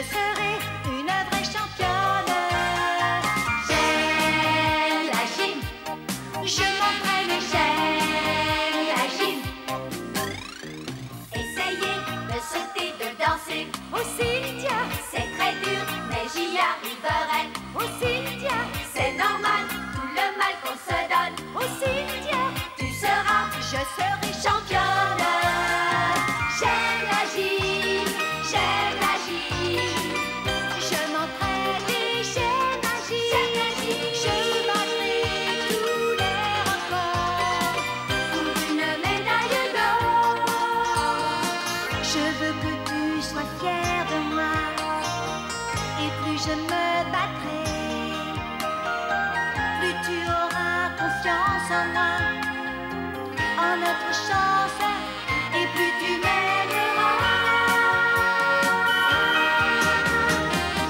serai une vraie championne. J'aime la gym, je m'entraîne, j'aime la gym. Essayer de sauter, de danser, aussi tiens, c'est très dur, mais j'y arriverai. Aussi tiens, c'est normal, tout le mal qu'on se donne. Aussi tiens, tu seras, je serai championne. J'aime la gym, j'aime la gym. Je m'entraîne et j'aime la gym. Je battrai tous les records pour une médaille d'or. Je veux que tu sois fier de moi, et plus je me battrai, plus tu auras confiance en moi, en notre chance, et plus tu m'aimeras.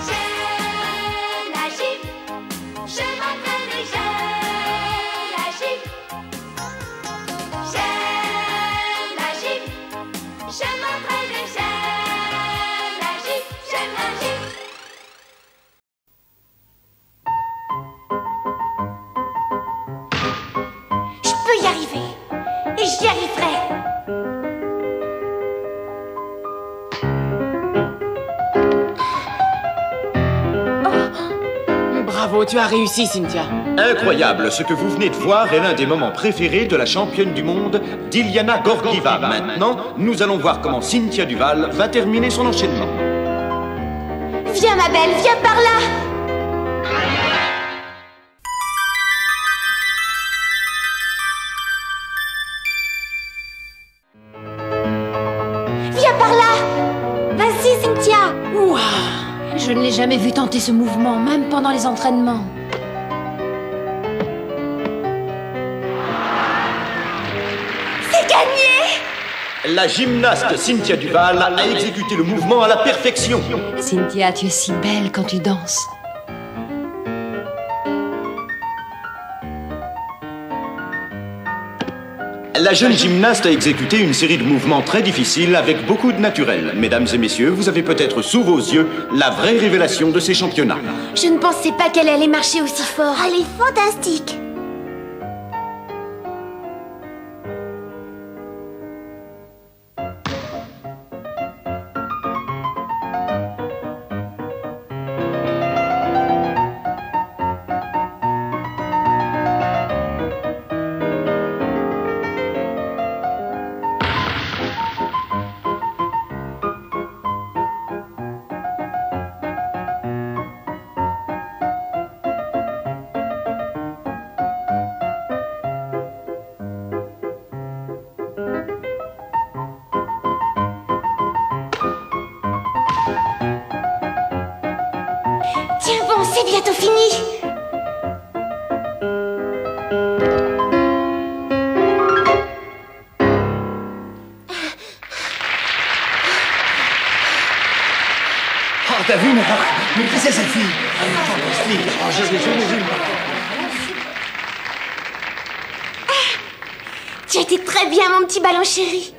J'aime la gym, je m'entraîne et j'aime la gym. J'aime la gym, je m'entraîne et j'aime la gym. J'aime la gym. Je peux y arriver, et j'y arriverai. Bravo, tu as réussi, Cynthia. Incroyable, ce que vous venez de voir est l'un des moments préférés de la championne du monde, Dilyana Gorgieva. Maintenant, nous allons voir comment Cynthia Duval va terminer son enchaînement. Viens ma belle, viens par là. Viens par là. Vas-y Cynthia. Ouah, je ne l'ai jamais vu tenter ce mouvement, même pendant les entraînements. C'est gagné. La gymnaste Cynthia Duval a exécuté le mouvement à la perfection. Cynthia, tu es si belle quand tu danses. La jeune gymnaste a exécuté une série de mouvements très difficiles avec beaucoup de naturel. Mesdames et messieurs, vous avez peut-être sous vos yeux la vraie révélation de ces championnats. Je ne pensais pas qu'elle allait marcher aussi fort. Elle est fantastique. Tiens bon, c'est bientôt fini. Oh, t'as vu, mais qu'est-ce que c'est cette fille? Fantastique. Oh, je l'ai jamais vue. Tu étais très bien mon petit ballon chéri.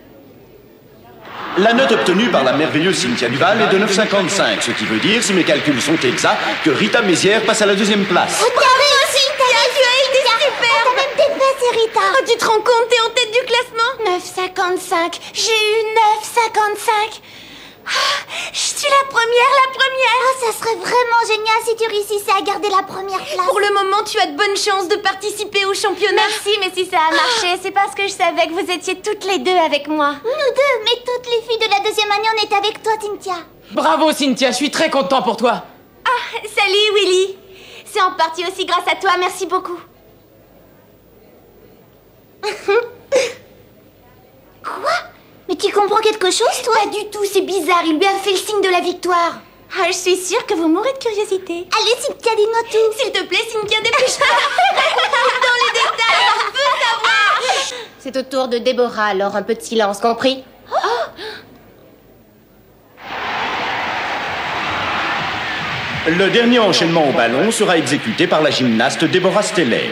La note obtenue par la merveilleuse Cynthia Duval est de 9,55, ce qui veut dire, si mes calculs sont exacts, que Rita Mézières passe à la deuxième place. Cynthia, tu as été superbe. T'as même dépassé Rita. Oh, tu te rends compte, t'es en tête du classement? 9,55. J'ai eu 9,55. Je suis la première. Oh, ça serait vraiment génial si tu réussissais à garder la première place. Pour le moment, tu as de bonnes chances de participer au championnat. Merci, mais si ça a marché, c'est parce que je savais que vous étiez toutes les deux avec moi. Nous deux, mais toutes les filles de la deuxième année, on est avec toi, Cynthia. Bravo, Cynthia, je suis très content pour toi. Ah, salut, Willy. C'est en partie aussi grâce à toi, merci beaucoup. Quoi? Mais tu comprends quelque chose, toi? Pas du tout, c'est bizarre, il lui a fait le signe de la victoire. Ah, je suis sûre que vous mourrez de curiosité. Allez, Cynthia, dis-moi tout. S'il te plaît, Cynthia, dépêche-toi. Raconte-nous dans les détails, on veut savoir. C'est au tour de Déborah, alors un peu de silence, compris? Le dernier enchaînement au ballon sera exécuté par la gymnaste Déborah Steller.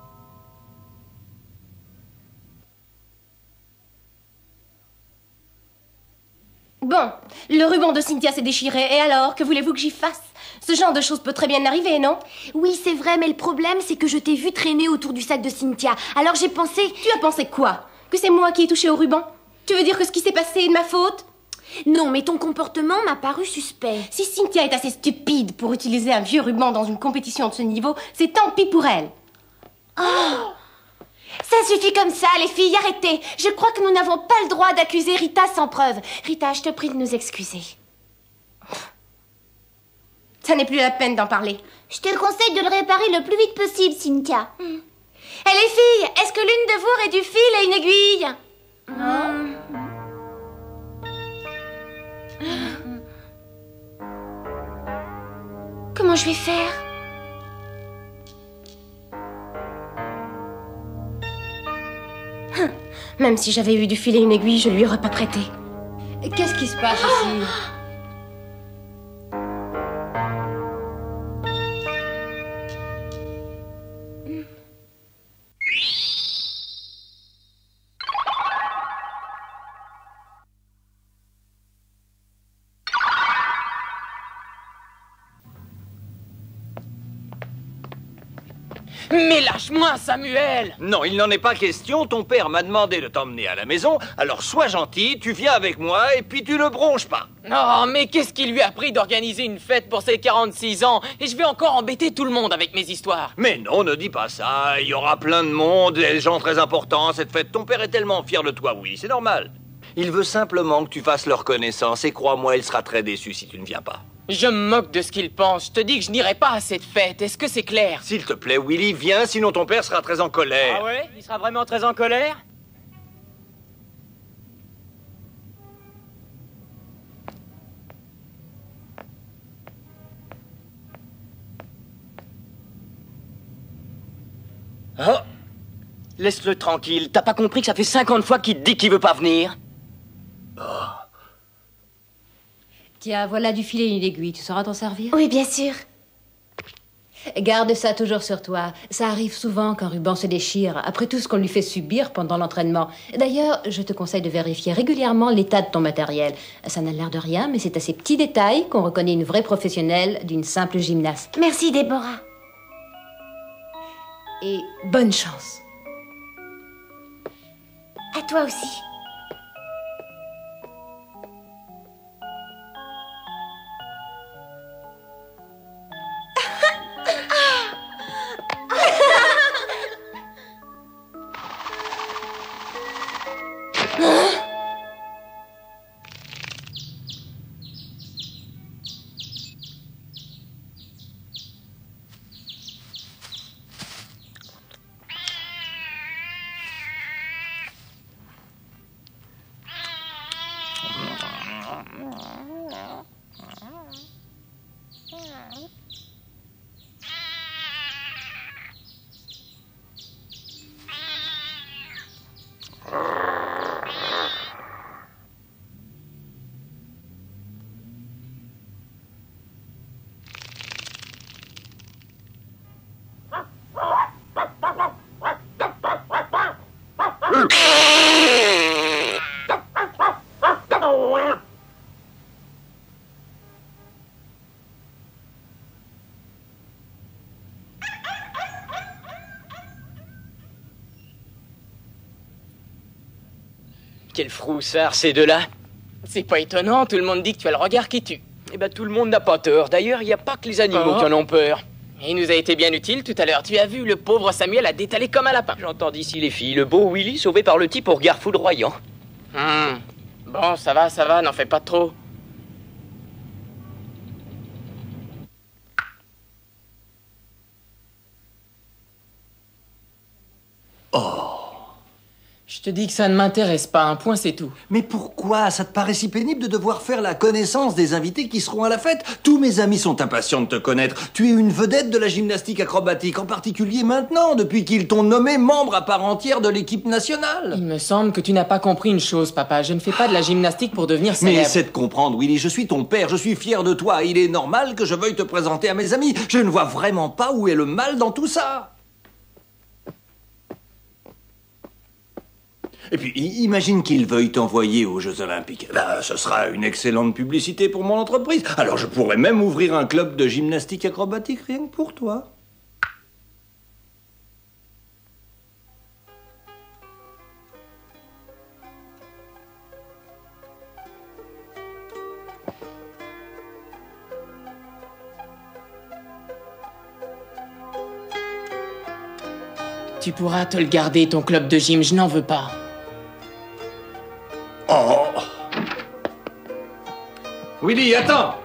Bon, le ruban de Cynthia s'est déchiré, et alors, que voulez-vous que j'y fasse? Ce genre de choses peut très bien arriver, non? Oui, c'est vrai, mais le problème, c'est que je t'ai vu traîner autour du sac de Cynthia. Alors j'ai pensé... Tu as pensé quoi? Que c'est moi qui ai touché au ruban? Tu veux dire que ce qui s'est passé est de ma faute? Non, mais ton comportement m'a paru suspect. Si Cynthia est assez stupide pour utiliser un vieux ruban dans une compétition de ce niveau, c'est tant pis pour elle. Oh! Ça suffit comme ça, les filles, arrêtez. Je crois que nous n'avons pas le droit d'accuser Rita sans preuve. Rita, je te prie de nous excuser. Ça n'est plus la peine d'en parler. Je te conseille de le réparer le plus vite possible, Cynthia. Eh les filles, est-ce que l'une de vous aurait du fil et une aiguille? Comment je vais faire? Même si j'avais eu du fil et une aiguille, je lui aurais pas prêté. Qu'est-ce qui se passe ici? Mais lâche-moi, Samuel! Non, il n'en est pas question. Ton père m'a demandé de t'emmener à la maison. Alors sois gentil, tu viens avec moi et puis tu ne bronches pas. Oh, mais qu'est-ce qui lui a pris d'organiser une fête pour ses 46 ans? Et je vais encore embêter tout le monde avec mes histoires. Mais non, ne dis pas ça. Il y aura plein de monde, des gens très importants. Cette fête, ton père est tellement fier de toi, oui, c'est normal. Il veut simplement que tu fasses leur connaissance et crois-moi, il sera très déçu si tu ne viens pas. Je me moque de ce qu'il pense. Je te dis que je n'irai pas à cette fête. Est-ce que c'est clair? S'il te plaît, Willy, viens, sinon ton père sera très en colère. Ah ouais? Il sera vraiment très en colère? Oh! Laisse-le tranquille. T'as pas compris que ça fait 50 fois qu'il te dit qu'il veut pas venir? Tiens, voilà du fil et une aiguille. Tu sauras t'en servir? Oui, bien sûr. Garde ça toujours sur toi. Ça arrive souvent qu'un ruban se déchire, après tout ce qu'on lui fait subir pendant l'entraînement. D'ailleurs, je te conseille de vérifier régulièrement l'état de ton matériel. Ça n'a l'air de rien, mais c'est à ces petits détails qu'on reconnaît une vraie professionnelle d'une simple gymnaste. Merci, Déborah. Et bonne chance. À toi aussi. Quel froussard, ces deux-là. C'est pas étonnant, tout le monde dit que tu as le regard qui tue. Eh ben, tout le monde n'a pas tort. D'ailleurs, il n'y a pas que les animaux qui en ont peur. Et il nous a été bien utile tout à l'heure. Tu as vu, le pauvre Samuel a détalé comme un lapin. J'entends d'ici les filles. Le beau Willy sauvé par le type au regard foudroyant. Bon, ça va, n'en fais pas trop. Je te dis que ça ne m'intéresse pas, un point c'est tout. Mais pourquoi? Ça te paraît si pénible de devoir faire la connaissance des invités qui seront à la fête? Tous mes amis sont impatients de te connaître. Tu es une vedette de la gymnastique acrobatique, en particulier maintenant, depuis qu'ils t'ont nommé membre à part entière de l'équipe nationale. Il me semble que tu n'as pas compris une chose, papa. Je ne fais pas de la gymnastique pour devenir célèbre. Mais essaie de comprendre, Willy. Je suis ton père, je suis fier de toi. Il est normal que je veuille te présenter à mes amis. Je ne vois vraiment pas où est le mal dans tout ça. Et puis, imagine qu'il veuille t'envoyer aux Jeux Olympiques. Là, ce sera une excellente publicité pour mon entreprise. Alors, je pourrais même ouvrir un club de gymnastique acrobatique rien que pour toi. Tu pourras te le garder, ton club de gym, je n'en veux pas. Oh! Willy, attends!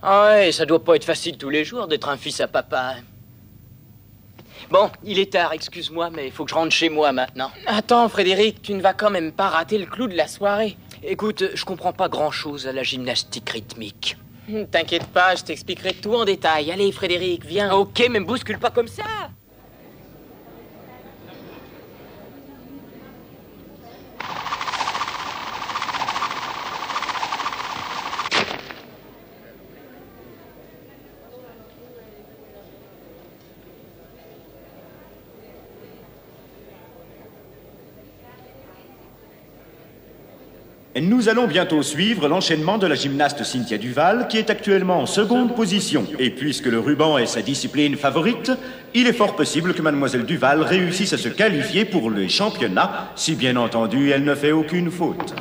Ah ouais, ça doit pas être facile tous les jours d'être un fils à papa. Bon, il est tard, excuse-moi, mais il faut que je rentre chez moi maintenant. Attends, Frédéric, tu ne vas quand même pas rater le clou de la soirée. Écoute, je comprends pas grand-chose à la gymnastique rythmique. T'inquiète pas, je t'expliquerai tout en détail. Allez, Frédéric, viens. Ok, mais me bouscule pas comme ça. Nous allons bientôt suivre l'enchaînement de la gymnaste Cynthia Duval, qui est actuellement en seconde position. Et puisque le ruban est sa discipline favorite, il est fort possible que mademoiselle Duval réussisse à se qualifier pour les championnats, si bien entendu elle ne fait aucune faute.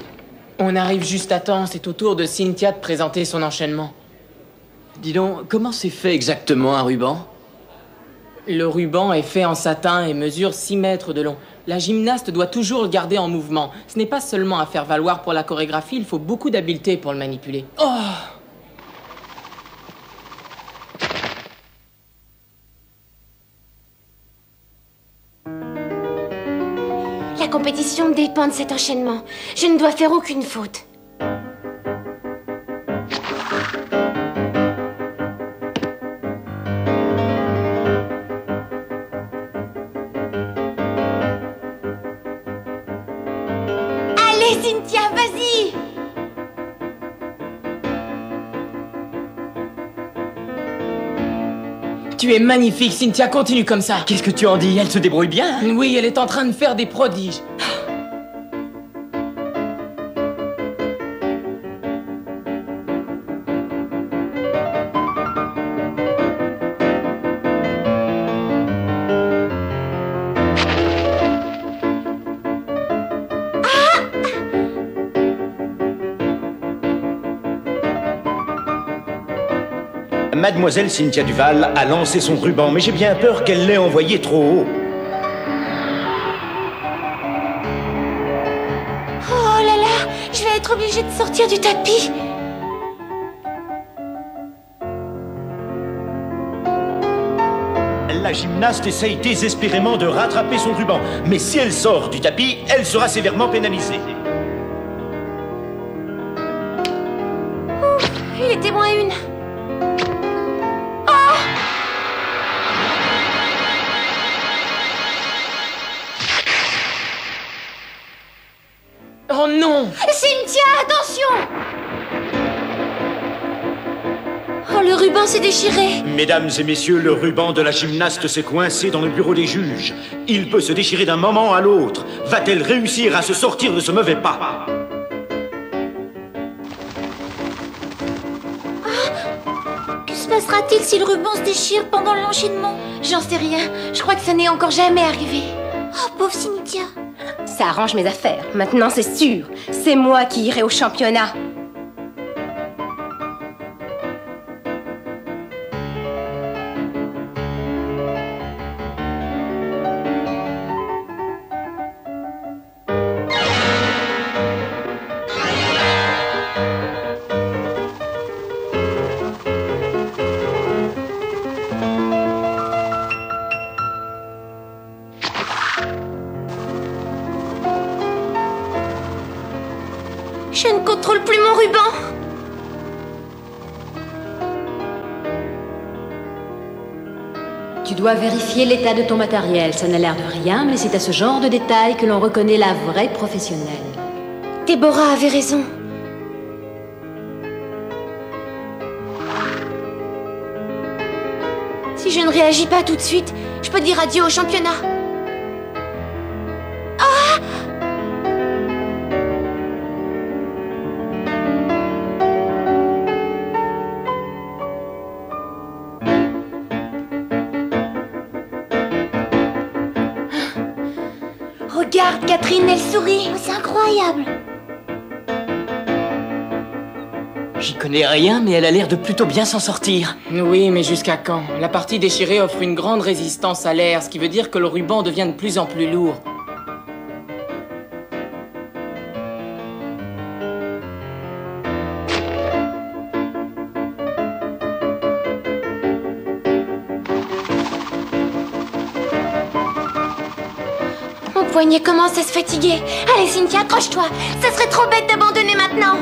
On arrive juste à temps, c'est au tour de Cynthia de présenter son enchaînement. Dis donc, comment c'est fait exactement un ruban? Le ruban est fait en satin et mesure 6 mètres de long. La gymnaste doit toujours le garder en mouvement. Ce n'est pas seulement à faire valoir pour la chorégraphie, il faut beaucoup d'habileté pour le manipuler. Oh! La compétition dépend de cet enchaînement. Je ne dois faire aucune faute. Allez, Cynthia, vas-y! Tu es magnifique, Cynthia, continue comme ça. Qu'est-ce que tu en dis? Elle se débrouille bien? Oui, elle est en train de faire des prodiges. Mademoiselle Cynthia Duval a lancé son ruban, mais j'ai bien peur qu'elle l'ait envoyé trop haut. Oh là là, je vais être obligée de sortir du tapis. La gymnaste essaye désespérément de rattraper son ruban, mais si elle sort du tapis, elle sera sévèrement pénalisée. Ouf, il était moins une. Oh non! Cynthia, attention! Oh, le ruban s'est déchiré. Mesdames et messieurs, le ruban de la gymnaste s'est coincé dans le bureau des juges. Il peut se déchirer d'un moment à l'autre. Va-t-elle réussir à se sortir de ce mauvais pas? Que se passera-t-il si le ruban se déchire pendant l'enchaînement? J'en sais rien. Je crois que ça n'est encore jamais arrivé. Oh, pauvre Cynthia. Ça arrange mes affaires. Maintenant, c'est sûr. C'est moi qui irai au championnat. Je Tu dois vérifier l'état de ton matériel. Ça n'a l'air de rien, mais c'est à ce genre de détails que l'on reconnaît la vraie professionnelle. Déborah avait raison. Si je ne réagis pas tout de suite, je peux dire adieu au championnat. Ah! Regarde, Catherine, elle sourit. C'est incroyable. J'y connais rien, mais elle a l'air de plutôt bien s'en sortir. Oui, mais jusqu'à quand? La partie déchirée offre une grande résistance à l'air, ce qui veut dire que le ruban devient de plus en plus lourd. Mon poignet commence à se fatiguer. Allez, Cynthia, accroche-toi. Ça serait trop bête d'abandonner maintenant.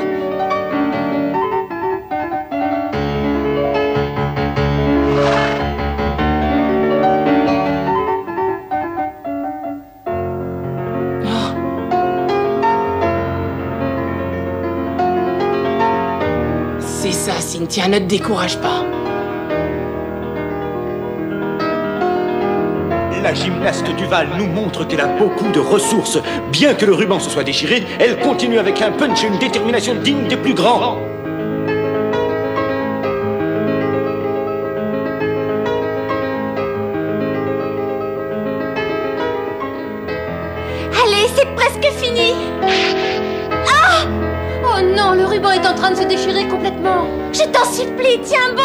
C'est ça, Cynthia, ne te décourage pas. La gymnaste Duval nous montre qu'elle a beaucoup de ressources. Bien que le ruban se soit déchiré, elle continue avec un punch et une détermination digne des plus grands. Allez, c'est presque fini. Ah! Oh non, le ruban est en train de se déchirer complètement. Je t'en supplie, tiens bon.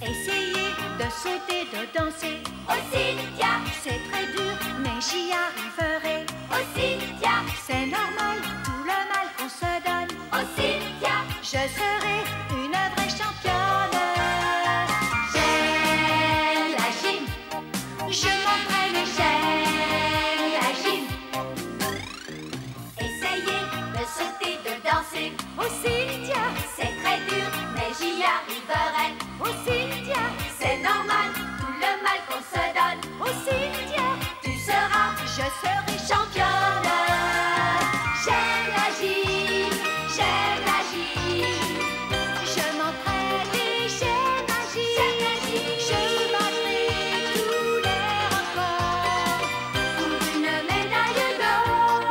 Essayez de sauter, de danser. Oh Cynthia, c'est très dur, mais j'y arriverai. Oh Cynthia, c'est normal, tout le mal qu'on se donne. Oh Cynthia, je serai une vraie championne. J'aime la gym, je m'entraîne et j'aime la gym. Essayez de sauter, de danser. Oh Cynthia, c'est très dur, mais j'y arriverai. Oh Cynthia, c'est normal, tout le mal qu'on se donne. Oh Cynthia, tu seras, je serai championne. J'aime la gym, j'aime la gym. Je m'entraîne et j'aime la gym. Je battrai tous les records pour une médaille d'or.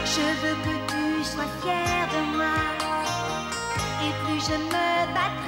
Je veux que tu sois fier de moi. Et plus je me battrai,